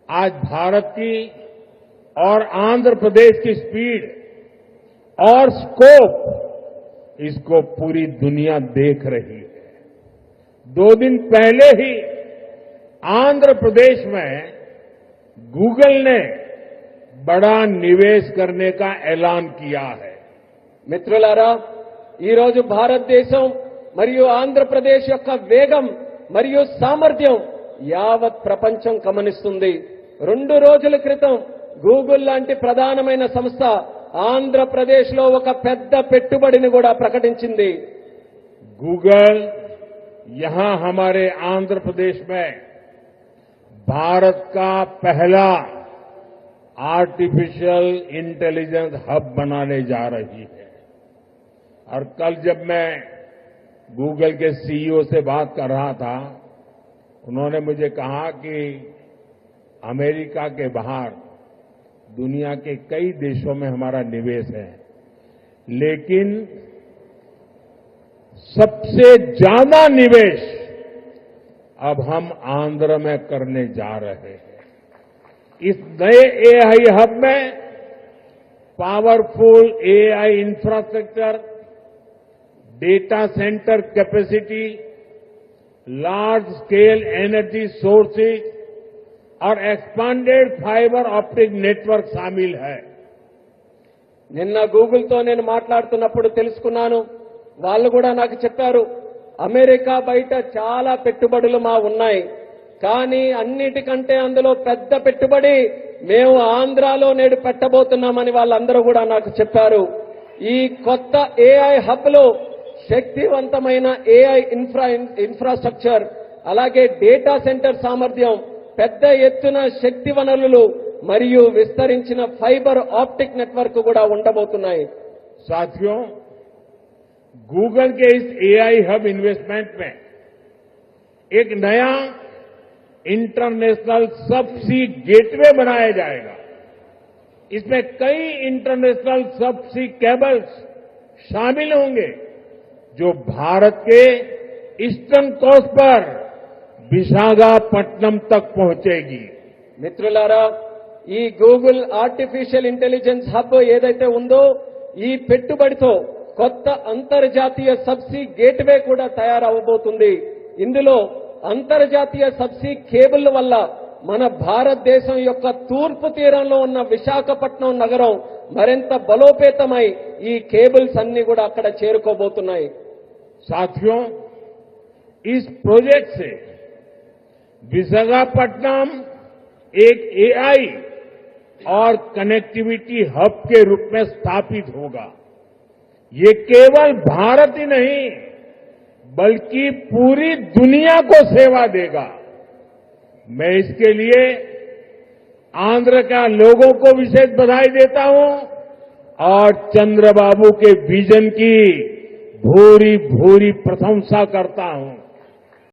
आज भारत की और आंध्र प्रदेश की स्पीड और स्कोप इसको पूरी दुनिया देख रही है। 2 दिन पहले ही आंध्र प्रदेश में गूगल ने बड़ा निवेश करने का ऐलान किया है। మిత్రులారా, ఈ రోజు భారతదేశం మరియు ఆంధ్రప్రదేశ్ యొక్క వేగం మరియు సామర్థ్యం యావత్ ప్రపంచం గమనిస్తుంది. 2 రోజుల క్రితం గూగుల్ లాంటి ప్రధానమైన సంస్థ ఆంధ్రప్రదేశ్ లో ఒక పెద్ద పెట్టుబడిని కూడా ప్రకటించింది. गूगल यहां हमारे आंध्र प्रदेश में भारत का पहला आर्टिफिशियल इंटेलिजेंस हब बनाने जा रही है। और कल जब मैं गूगल के सीईओ से बात कर रहा था, उन्होंने मुझे कहा कि अमेरिका के बाहर दुनिया के कई देशों में हमारा निवेश है, लेकिन सबसे ज्यादा निवेश अब हम आंध्र में करने जा रहे हैं। इस नए एआई हब में powerful AI infrastructure, data centre capacity, large scale energy sources और एक्सपांडेड फाइबर ऑप्टिक नेटवर्क शामिल है। నిన్న గూగుల్ తో నేను మాట్లాడుతున్నప్పుడు తెలుసుకున్నాను. వాళ్ళు కూడా నాకు చెప్పారు, అమెరికా బయట చాలా పెట్టుబడులు మా ఉన్నాయి, కానీ అన్నిటికంటే అందులో పెద్ద పెట్టుబడి మేము ఆంధ్రాలో నేడు పెట్టబోతున్నామని వాళ్ళందరూ కూడా నాకు చెప్పారు. ఈ కొత్త ఏఐ హబ్ లో శక్తివంతమైన ఏఐ ఇన్ఫ్రాస్ట్రక్చర్, అలాగే డేటా సెంటర్ సామర్థ్యం, పెద్ద ఎత్తున శక్తి వనరులు మరియు విస్తరించిన ఫైబర్ ఆప్టిక్ నెట్వర్క్ కూడా ఉండబోతున్నాయి. साथियों, गूगल के इस एआई हब इन्वेस्टमेंट में एक नया इंटरनेशनल सबसी गेटवे बनाया जाएगा। इसमें कई इंटरनेशनल सबसी केबल्स शामिल होंगे जो भारत के ईस्टर्न कोस्ट पर विशाखापट्टनम तक पहुंचेगी। మిత్రులారా, ఈ గూగుల్ ఆర్టిఫిషియల్ ఇంటెలిజెన్స్ హబ్ ఏదైతే ఉందో, ఈ పెట్టుబడితో కొత్త అంతర్జాతీయ సబ్సీ గేట్వే కూడా తయారవబోతుంది. ఇందులో అంతర్జాతీయ సబ్సీ కేబుల్ వల్ల మన భారతదేశం యొక్క తూర్పు తీరంలో ఉన్న విశాఖపట్నం నగరం మరింత బలోపేతమై ఈ కేబుల్స్ అన్ని కూడా అక్కడ చేరుకోబోతున్నాయి. साथियों, इस प्रोजेक्ट से विशाखापट्टनम एक एआई और कनेक्टिविटी हब के रूप में स्थापित होगा। ये केवल भारत ही नहीं बल्कि पूरी दुनिया को सेवा देगा। मैं इसके लिए आंध्र का लोगों को विशेष बधाई देता हूं और चंद्रबाबू के विजन की भूरी भूरी प्रशंसा करता हूं।